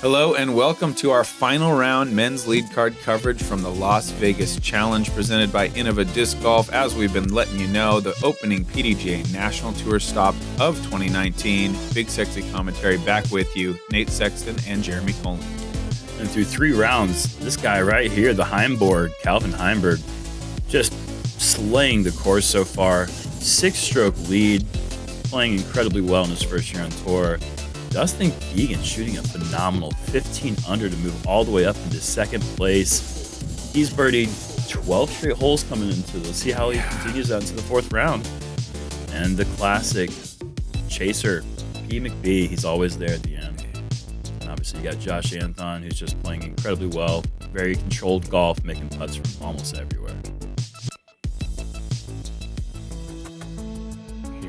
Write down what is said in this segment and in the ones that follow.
Hello and welcome to our final round men's lead card coverage from the Las Vegas Challenge presented by Innova Disc Golf. As we've been letting you know, the opening PDGA National Tour stop of 2019. Big Sexy commentary back with you, Nate Sexton and Jeremy Koling. And through 3 rounds, this guy right here, the Heimburg, Calvin Heimburg, just slaying the course so far. 6-stroke lead, playing incredibly well in his first year on tour. Dustin Keegan shooting a phenomenal 15 under to move all the way up into second place. He's birdied 12 straight holes coming into this. See how he continues out into the 4th round. And the classic chaser, P. McBeth, he's always there at the end. And obviously you got Josh Anthon, who's just playing incredibly well. Very controlled golf, making putts from almost everywhere.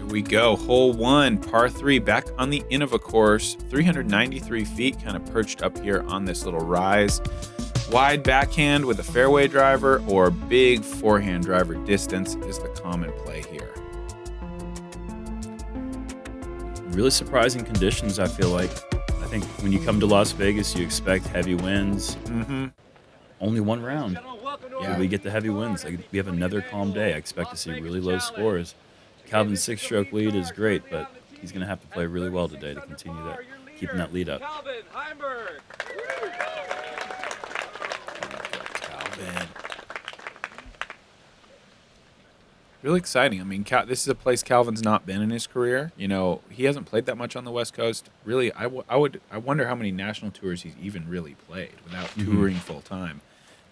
We go. Hole 1, par 3, back on the Innova course. 393 feet, kind of perched up here on this little rise. Wide backhand with a fairway driver or big forehand driver distance is the common play here. Really surprising conditions, I feel like. I think when you come to Las Vegas, you expect heavy winds. Only 1 round. Yeah, we get the heavy winds. Like, we have another calm day. I expect to see really low scores. Calvin's 6-stroke lead is great, but he's going to have to play really well today to continue that, keeping that lead up. Calvin. Really exciting. I mean, this is a place Calvin's not been in his career. You know, he hasn't played that much on the West Coast. Really, I wonder how many national tours he's even really played without touring full time.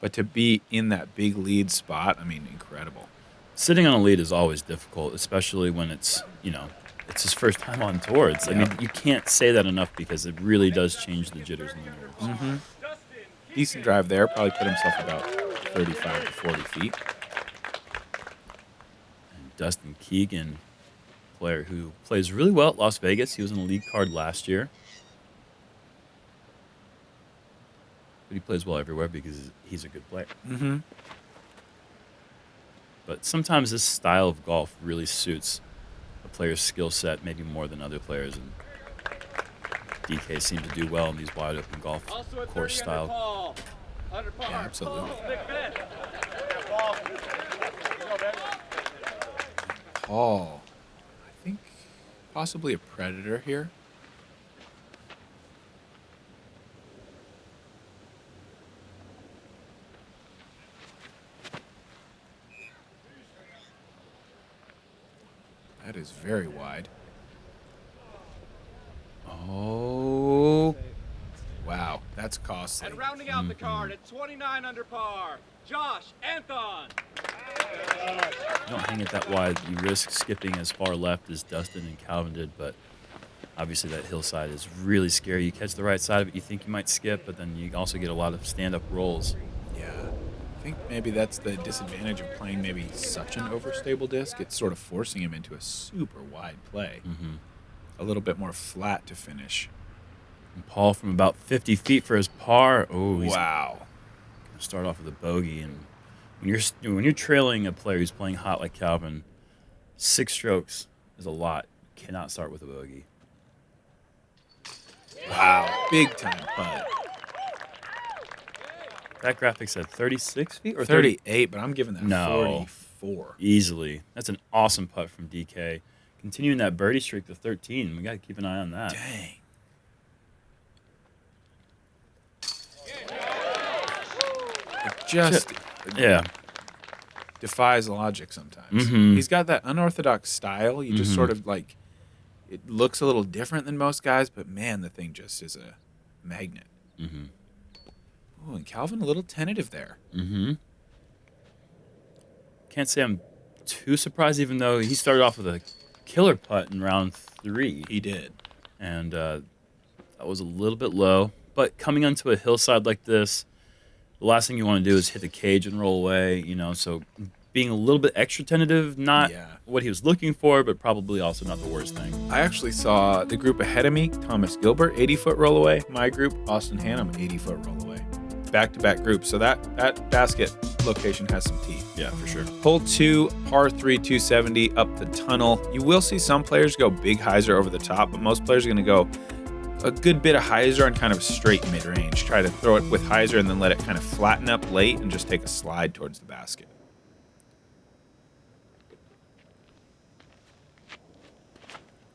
But to be in that big lead spot, I mean, incredible. Sitting on a lead is always difficult, especially when it's his first time on tour. I mean, you can't say that enough because it really does change the jitters and the nerves. Decent drive there. Probably put himself about 35 to 40 feet. And Dustin Keegan, player who plays really well at Las Vegas. He was in the lead card last year. But he plays well everywhere because he's a good player. But sometimes this style of golf really suits a player's skill set, maybe more than other players. And DK seemed to do well in these wide open golf course style. Yeah, absolutely. Paul, I think possibly a predator here. That is very wide. Oh, wow, that's costly. And rounding out the card at 29 under par, Josh Anthon. You don't hang it that wide. You risk skipping as far left as Dustin and Calvin did, but obviously that hillside is really scary. You catch the right side of it, you think you might skip, but then you also get a lot of stand-up rolls. Yeah. I think maybe that's the disadvantage of playing maybe such an overstable disc. It's sort of forcing him into a super wide play. A little bit more flat to finish. And Paul from about 50 feet for his par. Oh, he's wow. Going to start off with a bogey. And when you're trailing a player who's playing hot like Calvin, 6 strokes is a lot. You cannot start with a bogey. Wow, big time putt. That graphic said 36 feet or 38, but I'm giving that 44. Easily. That's an awesome putt from DK. Continuing that birdie streak to 13. We got to keep an eye on that. Dang. It just defies logic sometimes. He's got that unorthodox style. You just sort of like, it looks a little different than most guys, but man, the thing just is a magnet. Oh, and Calvin a little tentative there. Can't say I'm too surprised, even though he started off with a killer putt in round 3. He did. And that was a little bit low. But coming onto a hillside like this, the last thing you want to do is hit the cage and roll away, so being a little bit extra tentative, not what he was looking for, but probably also not the worst thing. I actually saw the group ahead of me, Thomas Gilbert, 80-foot roll away. My group, Austin Hannum, 80-foot roll away. Back-to-back groups. So that basket location has some teeth. Yeah, for sure. Hole 2, par 3, 270 up the tunnel. You will see some players go big hyzer over the top, but most players are going to go a good bit of hyzer on kind of straight mid-range. Try to throw it with hyzer and then let it kind of flatten up late and just take a slide towards the basket.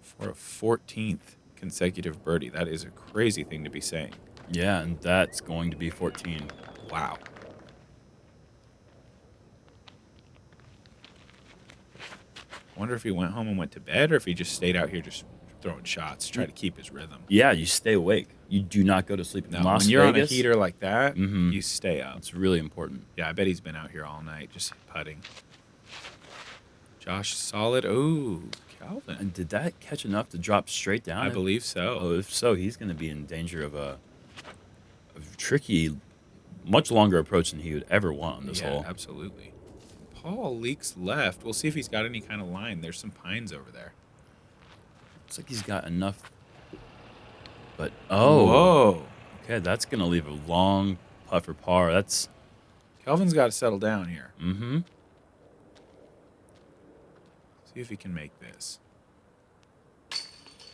For a 14th consecutive birdie. That is a crazy thing to be saying. Yeah, and that's going to be 14. Wow. Wonder if he went home and went to bed or if he just stayed out here just throwing shots, try to keep his rhythm. Yeah, you stay awake. You do not go to sleep. No, when you're on a heater like that, you stay up. It's really important. Yeah, I bet he's been out here all night just putting. Josh, solid. Ooh, Calvin. And did that catch enough to drop straight down? I believe so. Oh, if so, he's going to be in danger of a tricky, much longer approach than he would ever want on this hole. Absolutely. Paul leaks left. We'll see if he's got any kind of line. There's some pines over there. Looks like he's got enough. But, whoa. Okay, that's going to leave a long putt for par. That's... Calvin's got to settle down here. Mm-hmm. See if he can make this.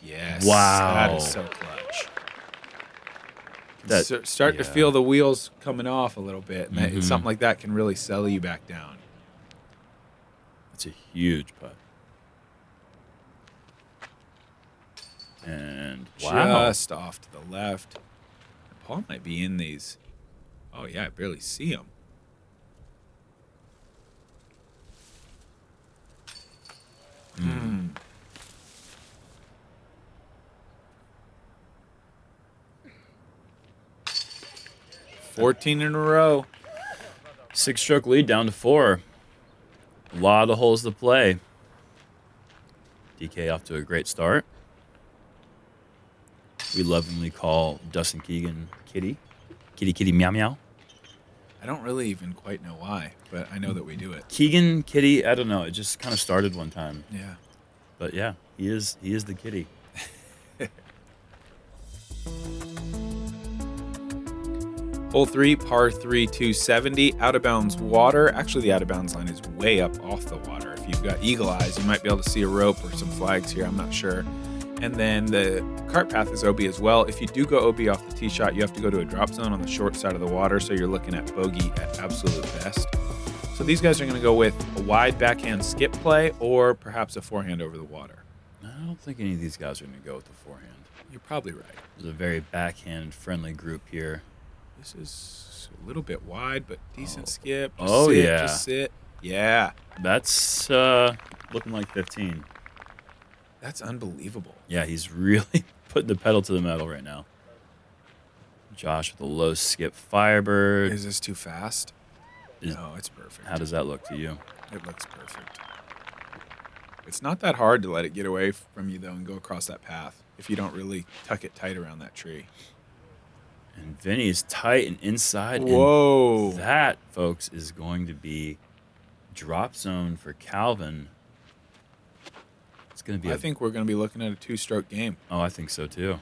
Yes. Wow. That is so clutch. Start to feel the wheels coming off a little bit. And something like that can really settle you back down. It's a huge putt. And just off to the left. Paul might be in these. Oh, yeah, I barely see him. Hmm. 14 in a row. 6-stroke lead down to 4. A lot of holes to play. DK off to a great start. We lovingly call Dustin Keegan Kitty. Kitty, kitty, meow, meow. I don't really even quite know why, but I know that we do it. Keegan Kitty, I don't know. It just kind of started one time. Yeah. But yeah, he is the kitty. Hole 3, par 3, 270, out of bounds water. Actually, the out of bounds line is way up off the water. If you've got eagle eyes, you might be able to see a rope or some flags here. I'm not sure. And then the cart path is OB as well. If you do go OB off the tee shot, you have to go to a drop zone on the short side of the water, so you're looking at bogey at absolute best. So these guys are going to go with a wide backhand skip play or perhaps a forehand over the water. I don't think any of these guys are going to go with the forehand. You're probably right. There's a very backhand-friendly group here. This is a little bit wide, but decent skip. Just sit. Yeah. That's looking like 15. That's unbelievable. Yeah, he's really putting the pedal to the metal right now. Josh with a low skip Firebird. Is this too fast? No, it's perfect. How does that look to you? It looks perfect. It's not that hard to let it get away from you, though, and go across that path if you don't really tuck it tight around that tree. And Vinny's tight and inside. Whoa. And that, folks, is going to be drop zone for Calvin. It's going to be I think we're going to be looking at a 2-stroke game. Oh, I think so, too.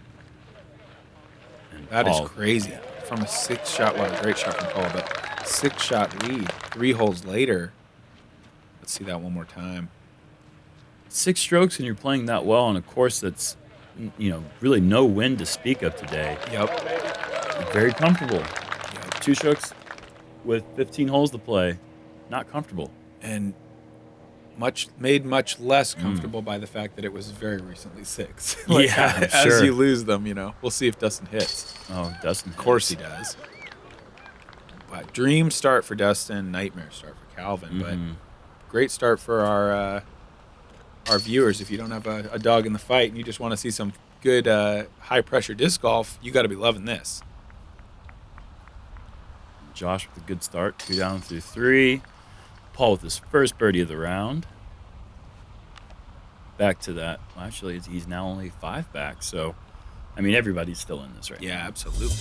And that is crazy. From a 6-shot, well, a great shot from Paul, but 6-shot lead, 3 holes later. Let's see that one more time. 6 strokes and you're playing that well on a course that's, really no wind to speak of today. Yep. Very comfortable. Yep. 2 strokes with 15 holes to play. Not comfortable. And made much less comfortable by the fact that it was very recently 6. As you lose them, We'll see if Dustin hits. Oh, Dustin. Of course he does. But dream start for Dustin, nightmare start for Calvin. But great start for our viewers. If you don't have a dog in the fight and you just want to see some good high-pressure disc golf, you got to be loving this. Josh with a good start, 2 down through 3. Paul with his first birdie of the round. Back to that. Well, actually, he's now only 5 back. So, everybody's still in this right now. Yeah, absolutely.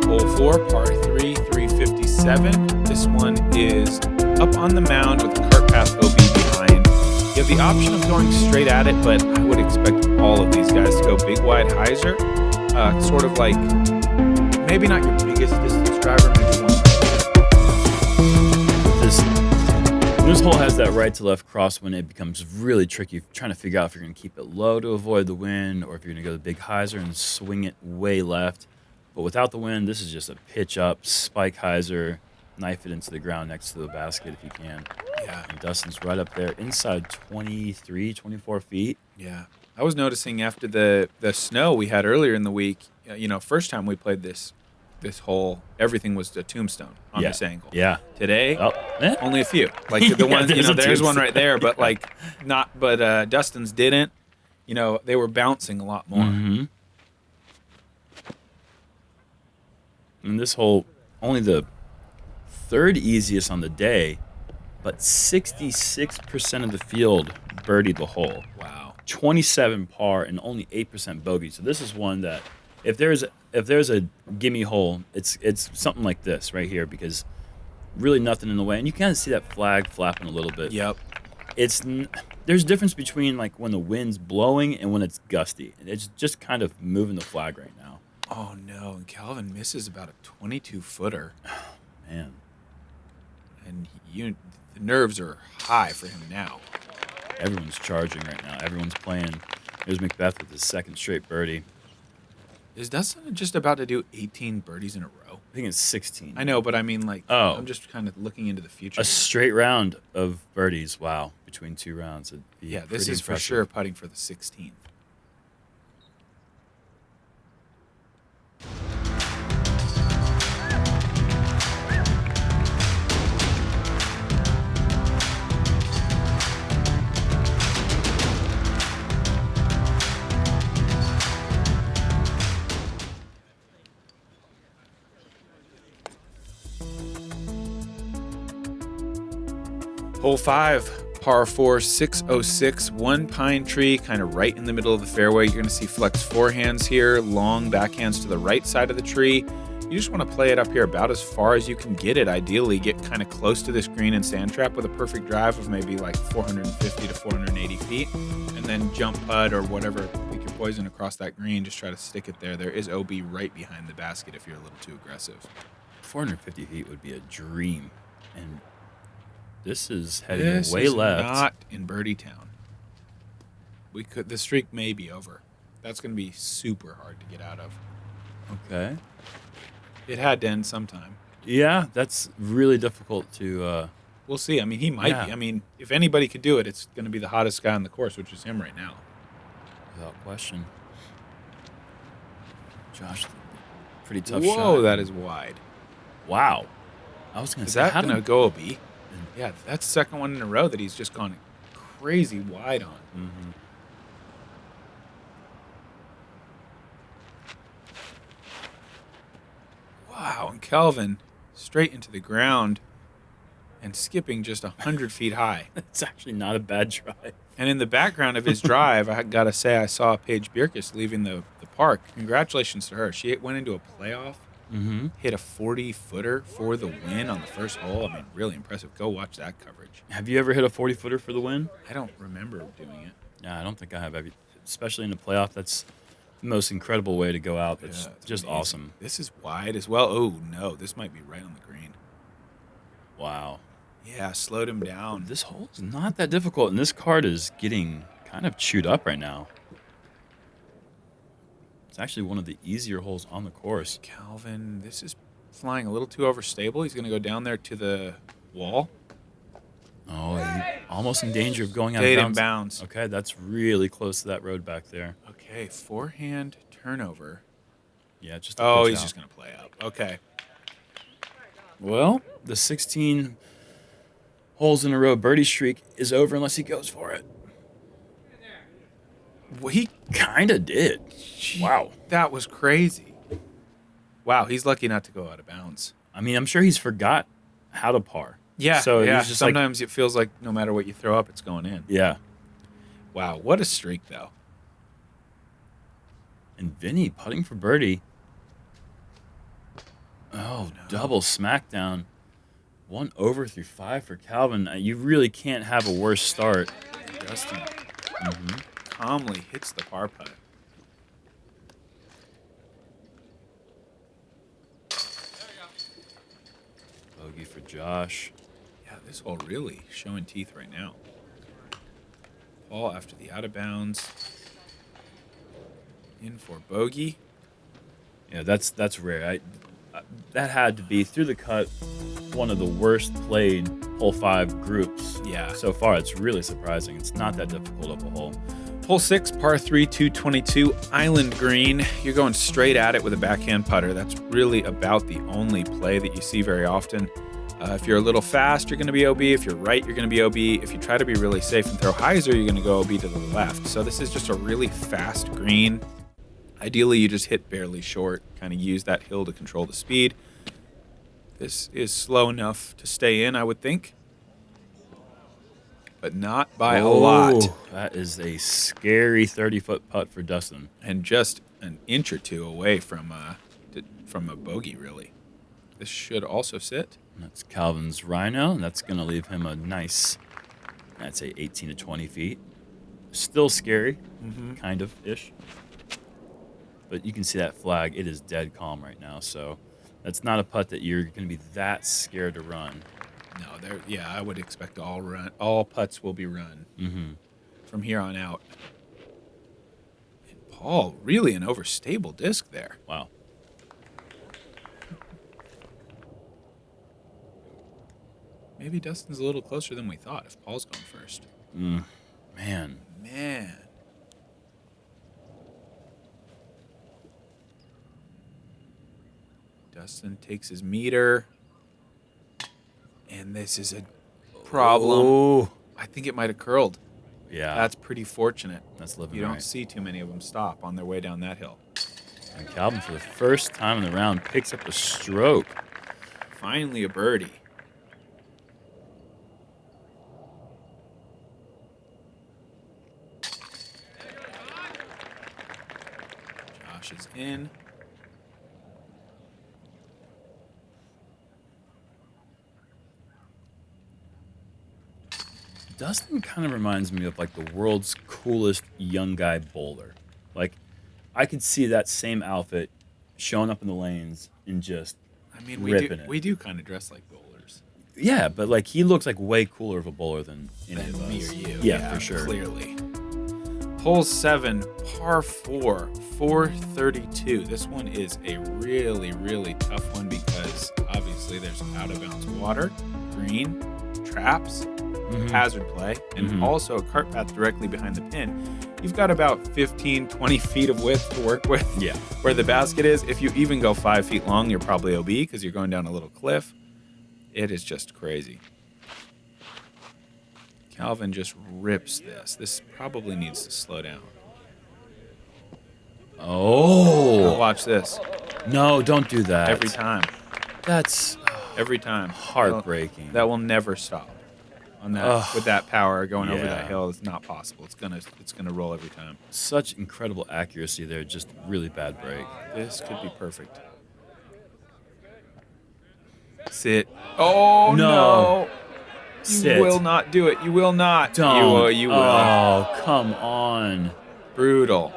Hole 4, par 3, 357. This one is up on the mound with the cart path OB behind. You have the option of going straight at it, but I would expect all of these guys to go big, wide hyzer. Sort of like, maybe not your biggest distance driver, maybe one. This hole has that right to left crosswind. It becomes really tricky trying to figure out if you're going to keep it low to avoid the wind or if you're going to go the big hyzer and swing it way left. But without the wind, this is just a pitch up, spike hyzer, knife it into the ground next to the basket if you can. Yeah. And Dustin's right up there inside 23, 24 feet. Yeah. I was noticing after the snow we had earlier in the week, first time we played this hole, everything was a tombstone on this angle. Yeah. Today, Eh? only a few. Like the one, there's a there's one tombstone. right there, but Dustin's didn't. They were bouncing a lot more. Mm-hmm. And this hole, only the third easiest on the day, but 66% of the field birdied the hole. Wow. 27 par and only 8% bogey. So this is one that if there's a gimme hole, it's something like this right here because really nothing in the way. And you kind of see that flag flapping a little bit. Yep. There's a difference between like when the wind's blowing and when it's gusty. It's just kind of moving the flag right now. Oh no! And Calvin misses about a 22-footer. Man. And the nerves are high for him now. Everyone's charging right now. Everyone's playing. There's McBeth with his second straight birdie. Is Dustin just about to do 18 birdies in a row? I think it's 16. I know, but I mean, I'm just kind of looking into the future. A straight round of birdies. Wow. Between two rounds. Yeah, this is impressive. for sure putting for the 16th. Hole 5, par 4, 606, one pine tree, kind of right in the middle of the fairway. You're going to see flex forehands here, long backhands to the right side of the tree. You just want to play it up here about as far as you can get it. Ideally, get kind of close to this green and sand trap with a perfect drive of maybe like 450 to 480 feet, and then jump putt or whatever, pick your poison across that green. Just try to stick it there. There is OB right behind the basket if you're a little too aggressive. 450 feet would be a dream. And this is heading way left. Not in Birdie Town. The streak may be over. That's going to be super hard to get out of. Okay. It had to end sometime. Yeah, that's really difficult to. We'll see. I mean, he might be. I mean, if anybody could do it, it's going to be the hottest guy on the course, which is him right now. Without question. Josh, pretty tough shot. Whoa, that is wide. Wow. I was going to Is say, that going to go OB? Yeah, that's the second one in a row that he's just gone crazy wide on. Mm-hmm. Wow, and Kelvin straight into the ground and skipping just 100 feet high. It's actually not a bad drive. And in the background of his drive, I got to say, I saw Paige Bierkes leaving the park. Congratulations to her. She went into a playoff, hit a 40-footer for the win on the first hole. I mean, really impressive. Go watch that coverage. Have you ever hit a 40-footer for the win? I don't remember doing it. Yeah, I don't think I have. Especially in a playoff, that's the most incredible way to go out. It's just amazing. Awesome. This is wide as well. Oh, no, this might be right on the green. Wow. Yeah, slowed him down. This hole is not that difficult, and this card is getting kind of chewed up right now. It's actually one of the easier holes on the course. Calvin, this is flying a little too overstable. He's going to go down there to the wall. Oh, almost in danger of going out Stayed of in bounds. Okay, that's really close to that road back there. Okay, forehand turnover. Yeah, just he's just going to play up. Okay. Well, the 16 holes in a row birdie streak is over unless he goes for it. Well, he kind of did. Wow. That was crazy. Wow, he's lucky not to go out of bounds. I mean, I'm sure he's forgot how to par. Yeah, so yeah. He's just sometimes it feels like no matter what you throw up, it's going in. Yeah. Wow, what a streak, though. And Vinny putting for birdie. Oh, no. Double smackdown. 1 over through 5 for Calvin. You really can't have a worse start. Dustin calmly hits the par putt. Bogey for Josh. Yeah, This hole really showing teeth right now. Paul after the out of bounds. In for bogey. Yeah, that's rare. That had to be through the cut one of the worst played hole 5 groups. Yeah. So far, it's really surprising. It's not that difficult of a hole. Hole 6, par 3, 222, island green. You're going straight at it with a backhand putter. That's really about the only play that you see very often. If you're a little fast, you're going to be OB. If you're right, you're going to be OB. If you try to be really safe and throw hyzer, you're going to go OB to the left. So this is just a really fast green. Ideally, you just hit barely short, kind of use that hill to control the speed. This is slow enough to stay in, I would think, but not by a lot. That is a scary 30-foot putt for Dustin. And just an inch or two away from a bogey, really. This should also sit. That's Calvin's Rhino, and that's going to leave him a nice, I'd say 18 to 20 feet. Still scary, kind of-ish. But you can see that flag. It is dead calm right now, so that's not a putt that you're going to be that scared to run. No, I would expect all putts will be run from here on out. And Paul, really an overstable disc there. Wow. Maybe Dustin's a little closer than we thought if Paul's going first. Man. Dustin takes his meter. And this is a problem. Oh. I think it might have curled. Yeah. That's pretty fortunate. That's living You don't right. see too many of them stop on their way down that hill. And Calvin, for the first time in the round, picks up a stroke. Finally a birdie. Josh is in. Dustin kind of reminds me of like the world's coolest young guy bowler. Like, I could see that same outfit showing up in the lanes and just ripping it. We do kind of dress like bowlers. Yeah, but like he looks like way cooler of a bowler than any of us. Me or you. Yeah, for sure. Clearly. Hole 7, par 4, 432. This one is a really, really tough one because obviously there's out of bounds water, green, traps, hazard play, and also a cart path directly behind the pin. You've got about 15, 20 feet of width to work with. Yeah. Where the basket is. If you even go 5 feet long, you're probably OB because you're going down a little cliff. It is just crazy. Calvin just rips this. This probably needs to slow down. Oh. Watch this. No, don't do that. Every time. That's Every time. heartbreaking. That will never stop. On that, with that power going over that hill, it's not possible. It's gonna roll every time. Such incredible accuracy there. Just really bad break. This could be perfect. Sit. Oh no! Sit. You will not do it. You will not. Don't. You will. Oh, come on. Brutal.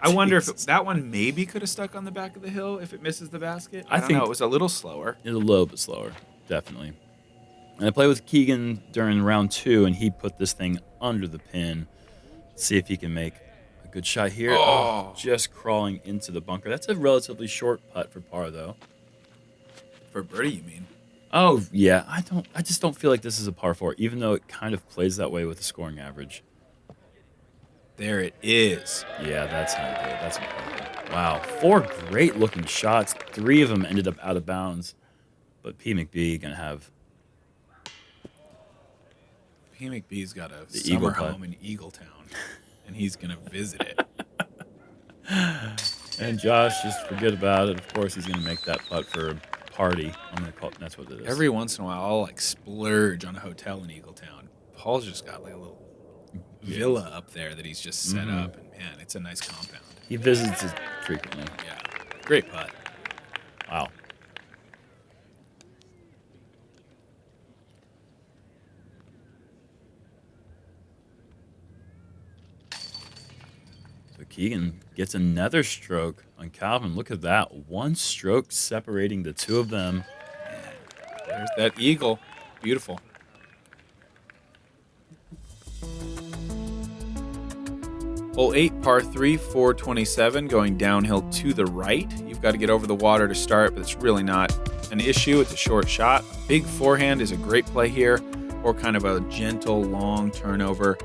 I wonder if Jesus. that one maybe could have stuck on the back of the hill if it misses the basket. I don't think know. It was a little slower. It's a little bit slower, definitely. And I played with Keegan during round 2, and he put this thing under the pin. See if he can make a good shot here. Oh. Just crawling into the bunker. That's a relatively short putt for par, though. For birdie, you mean? Oh, yeah. I just don't feel like this is a par 4, even though it kind of plays that way with the scoring average. There it is. Yeah, that's not good. That's incredible. Wow. 4 great-looking shots. 3 of them ended up out of bounds. But P. McBee going to have... P. McBee's got a The summer Eagle putt. home in Eagletown, and he's going to visit it. And Josh, just forget about it. Of course, he's going to make that putt for a party. I'm going to call it, that's what it is. Every once in a while, I'll like splurge on a hotel in Eagletown. Paul's just got like a little villa up there that he's just set up, and man, it's a nice compound. He visits it frequently. Yeah, great putt. Wow. So Keegan gets another stroke on Calvin. Look at that. 1 stroke separating the two of them. There's that eagle. Beautiful. Hole 8, par 3, 427, going downhill to the right. You've got to get over the water to start, but it's really not an issue. It's a short shot. Big forehand is a great play here, or kind of a gentle, long turnover.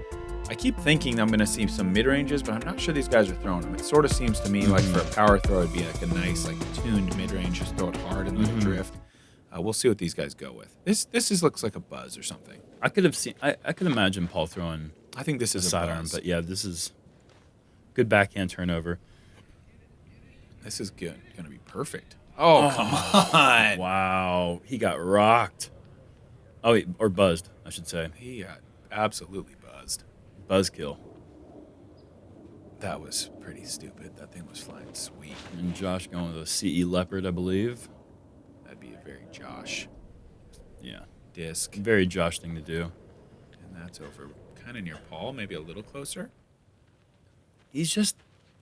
I keep thinking I'm going to see some mid-ranges, but I'm not sure these guys are throwing them. It sort of seems to me like for a power throw, it'd be like a nice, like tuned mid-range, just throw it hard and let it drift. We'll see what these guys go with. This looks like a buzz or something. I could imagine Paul throwing. I think this is a sidearm, buzz. but yeah, this is good backhand turnover. This is good. Going to be perfect. Oh, come on. Wow, he got rocked. Oh, wait, or buzzed, I should say. He got absolutely buzzed. Buzzkill. That was pretty stupid. That thing was flying sweet. And Josh going with a CE Leopard, I believe. That'd be a very Josh Yeah, disc. very Josh thing to do. And that's over kind of near Paul, maybe a little closer. He just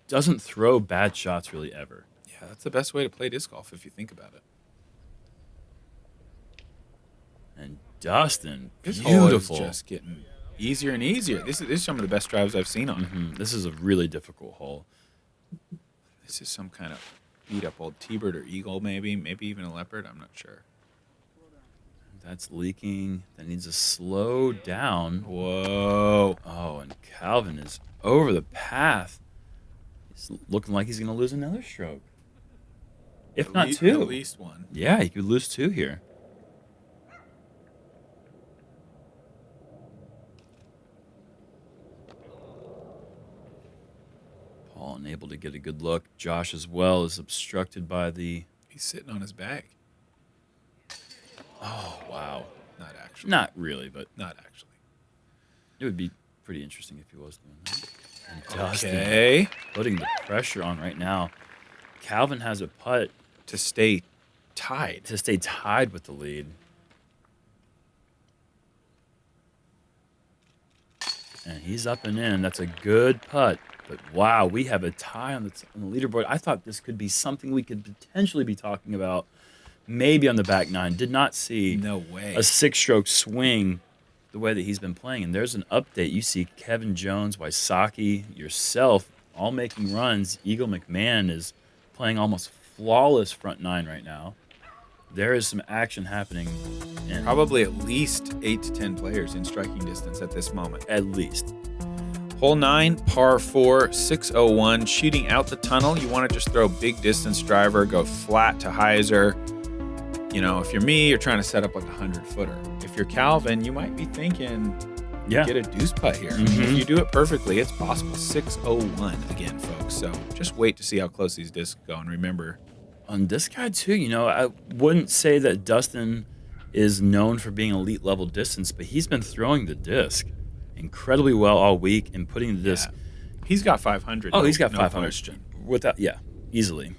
doesn't throw bad shots really ever. Yeah, that's the best way to play disc golf if you think about it. And Dustin, This hole is beautiful. just getting easier and easier. This is some of the best drives I've seen on it. This is a really difficult hole. This is some kind of beat up old T-bird or eagle, maybe even a leopard. I'm not sure. That's leaking. That needs to slow down. Whoa. Oh, and Calvin is over the path. He's looking like he's going to lose another stroke. If not two. At least one. Yeah, he could lose two here. Paul unable to get a good look. Josh as well is obstructed by the... He's sitting on his bag. Oh, wow. Not actually. Not really, but Not actually. it would be pretty interesting if he was doing that. And Dustin Okay. putting the pressure on right now. Calvin has a putt To stay tied. to stay tied with the lead. And he's up and in. That's a good putt. But wow, we have a tie on the leaderboard. I thought this could be something we could potentially be talking about. Maybe on the back nine. Did not see No way. a 6-stroke swing the way that he's been playing. And there's an update. You see Kevin Jones, Wysocki, yourself, all making runs. Eagle McMahon is playing almost flawless front nine right now. There is some action happening. And Probably at least 8 to 10 players in striking distance at this moment. at least. Hole 9, par 4, 601, shooting out the tunnel. You want to just throw a big distance driver, go flat to hyzer. You know, if you're me, you're trying to set up like a 100-footer. If you're Calvin, you might be thinking, Yeah. get a deuce putt here. If you do it perfectly, it's possible. 601 again, folks. So just wait to see how close these discs go. And remember, On this guy, too, you know, I wouldn't say that Dustin is known for being elite level distance, but he's been throwing the disc incredibly well all week and putting the disc. he's got 500. Oh, he's got no 500. question. Without, yeah, easily.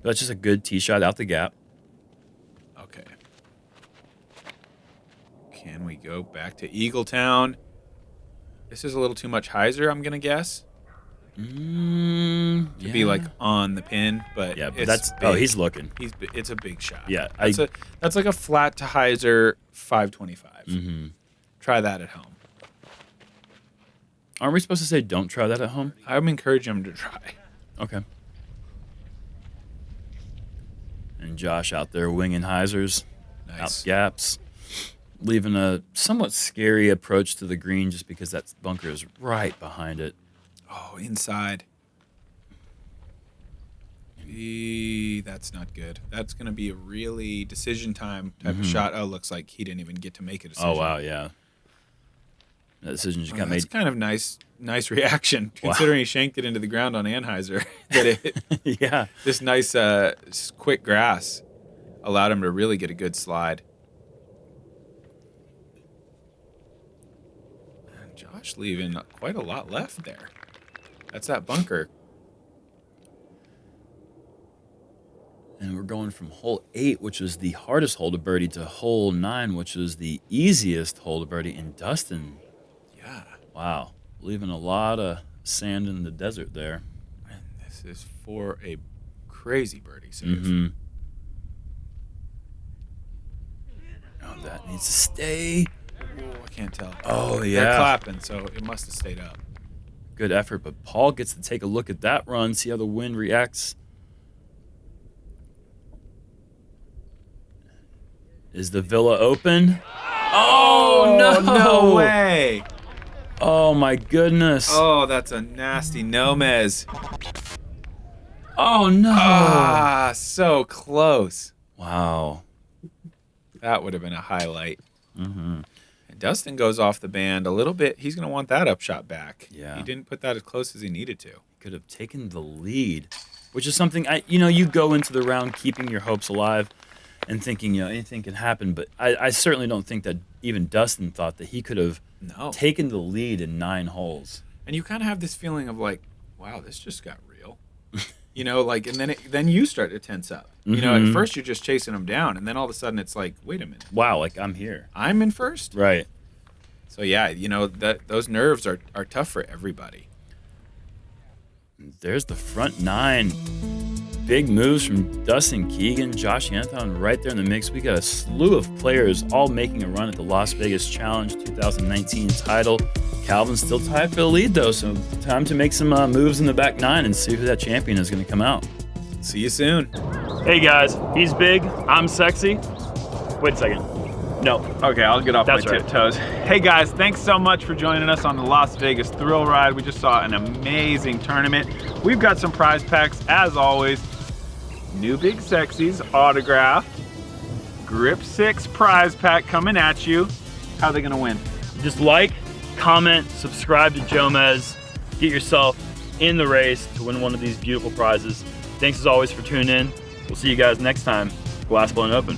That's just a good tee shot out the gap. Okay. Can we go back to Eagletown? This is a little too much hyzer, I'm going to guess. To be like on the pin, but Yeah, but it's that's... big. Oh, he's looking. It's a big shot. Yeah, that's like a flat to hyzer 525. Mm-hmm. Try that at home. Aren't we supposed to say don't try that at home? I'm encouraging him to try. Okay. And Josh out there winging hyzers, out Nice. gaps, leaving a somewhat scary approach to the green just because that bunker is right behind it. Oh, inside. That's not good. That's going to be a really decision time type of shot. Oh, looks like he didn't even get to make a decision. Oh, wow, yeah. That decision just got That's made. kind of nice reaction, considering he shanked it into the ground on Anheuser. That Yeah. this nice quick grass allowed him to really get a good slide. And Josh leaving quite a lot left there. That's that bunker. And we're going from hole 8, which was the hardest hole to birdie, to hole 9, which was the easiest hole to birdie. And Dustin, Yeah. wow, leaving a lot of sand in the desert there. And this is for a crazy birdie save. Mm-hmm. That needs to stay. Oh, I can't tell. Oh, yeah. They're clapping, so it must have stayed up. Good effort, but Paul gets to take a look at that run, see how the wind reacts. Is the Villa open? Oh, no! No way! Oh, my goodness. Oh, that's a nasty NoMez. Oh, no. Ah, so close. Wow. That would have been a highlight. Mm-hmm. And Dustin goes off the band a little bit. He's going to want that upshot back. Yeah. He didn't put that as close as he needed to. Could have taken the lead, which is something, you go into the round keeping your hopes alive and thinking, anything can happen. But I certainly don't think that even Dustin thought that he could have taken the lead in 9 holes. And you kind of have this feeling of like, wow, this just got real. And then you start to tense up. At first you're just chasing them down, and then all of a sudden it's like, wait a minute. Wow, like I'm here. I'm in first? Right. So yeah, those nerves are tough for everybody. There's the front 9. Big moves from Dustin Keegan, Josh Anthon right there in the mix. We got a slew of players all making a run at the Las Vegas Challenge 2019 title. Calvin's still tied for the lead, though, so time to make some moves in the back 9 and see who that champion is going to come out. See you soon. Hey guys, he's big, I'm sexy. Wait a second. No. Okay, I'll get off That's my right. tiptoes. Hey guys, thanks so much for joining us on the Las Vegas Thrill Ride. We just saw an amazing tournament. We've got some prize packs, as always. New BigSexy's autographed Grip 6 prize pack coming at you. How are they gonna win? Just like, comment, subscribe to Jomez. Get yourself in the race to win one of these beautiful prizes. Thanks as always for tuning in. We'll see you guys next time. Glass Blown Open.